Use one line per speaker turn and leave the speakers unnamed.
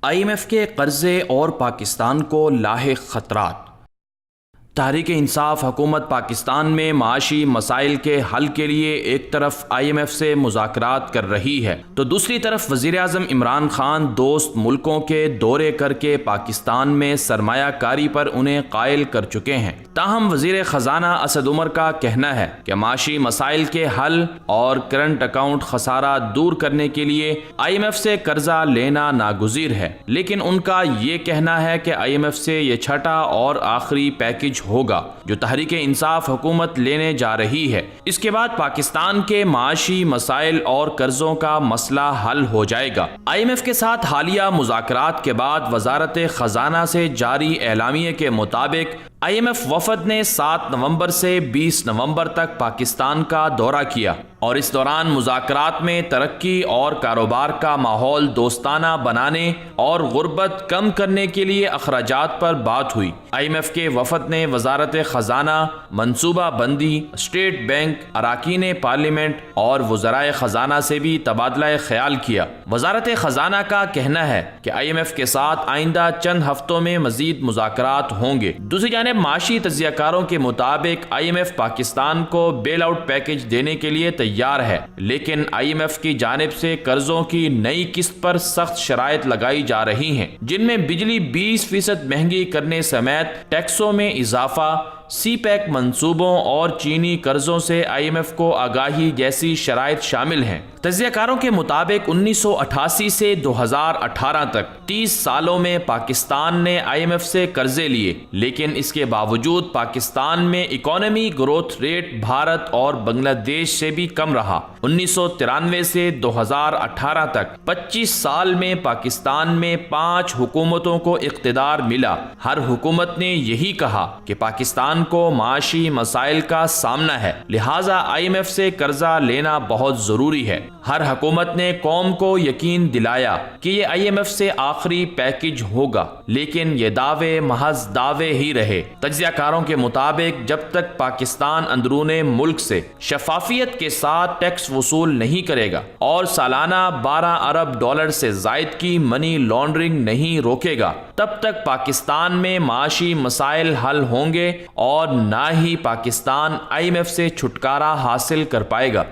IMF کے قرضے اور پاکستان کو لاحق خطرات۔ تحریک انصاف حکومت پاکستان میں معاشی مسائل کے حل کے لیے ایک طرف IMF سے مذاکرات کر رہی ہے تو دوسری طرف وزیر اعظم عمران خان دوست ملکوں کے دورے کر کے پاکستان میں سرمایہ کاری پر انہیں قائل کر چکے ہیں۔ تاہم وزیر خزانہ اسد عمر کا کہنا ہے کہ معاشی مسائل کے حل اور کرنٹ اکاؤنٹ خسارہ دور کرنے کے لیے IMF سے قرضہ لینا ناگزیر ہے، لیکن ان کا یہ کہنا ہے کہ IMF سے یہ چھٹا اور آخری پیکج ہوگا جو تحریک انصاف حکومت لینے جا رہی ہے۔ اس کے بعد پاکستان کے معاشی مسائل اور قرضوں کا مسئلہ حل ہو جائے گا۔ IMF کے ساتھ حالیہ مذاکرات کے بعد وزارت خزانہ سے جاری اعلامیے کے مطابق IMF وفد نے 7 نومبر سے 20 نومبر تک پاکستان کا دورہ کیا اور اس دوران مذاکرات میں ترقی اور کاروبار کا ماحول دوستانہ بنانے اور غربت کم کرنے کے لیے اخراجات پر بات ہوئی۔ IMF کے وفد نے وزارت خزانہ، منصوبہ بندی، اسٹیٹ بینک، اراکین پارلیمنٹ اور وزرائے خزانہ سے بھی تبادلہ خیال کیا۔ وزارت خزانہ کا کہنا ہے کہ IMF کے ساتھ آئندہ چند ہفتوں میں مزید مذاکرات ہوں گے۔ دوسری جانب معاشی تجزیہ کاروں کے مطابق IMF پاکستان کو بیل آؤٹ پیکج دینے کے لیے تیار ہے، لیکن IMF کی جانب سے قرضوں کی نئی قسط پر سخت شرائط لگائی جا رہی ہیں، جن میں بجلی 20% مہنگی کرنے سمیت ٹیکسوں میں اضافہ، سی پیک منصوبوں اور چینی قرضوں سے IMF کو آگاہی جیسی شرائط شامل ہیں۔ تجزیہ کاروں کے مطابق 1988 سے 2018 تک 30 سالوں میں پاکستان نے IMF سے قرضے لیے، لیکن اس کے باوجود پاکستان میں اکانومی گروتھ ریٹ بھارت اور بنگلہ دیش سے بھی کم رہا۔ 1993 سے 2018 تک 25 سال میں پاکستان میں 5 حکومتوں کو اقتدار ملا۔ ہر حکومت نے یہی کہا کہ پاکستان کو معاشی مسائل کا سامنا ہے، لہٰذا IMF سے قرضہ لینا بہت ضروری ہے۔ ہر حکومت نے قوم کو یقین دلایا کہ یہ IMF سے آخری پیکج ہوگا، لیکن یہ دعوے محض دعوے ہی رہے۔ تجزیہ کاروں کے مطابق جب تک پاکستان اندرون ملک سے شفافیت کے ساتھ ٹیکس وصول نہیں کرے گا اور سالانہ 12 ارب ڈالر سے زائد کی منی لانڈرنگ نہیں روکے گا، تب تک پاکستان میں معاشی مسائل حل ہوں گے اور نہ ہی پاکستان IMF سے چھٹکارا حاصل کر پائے گا۔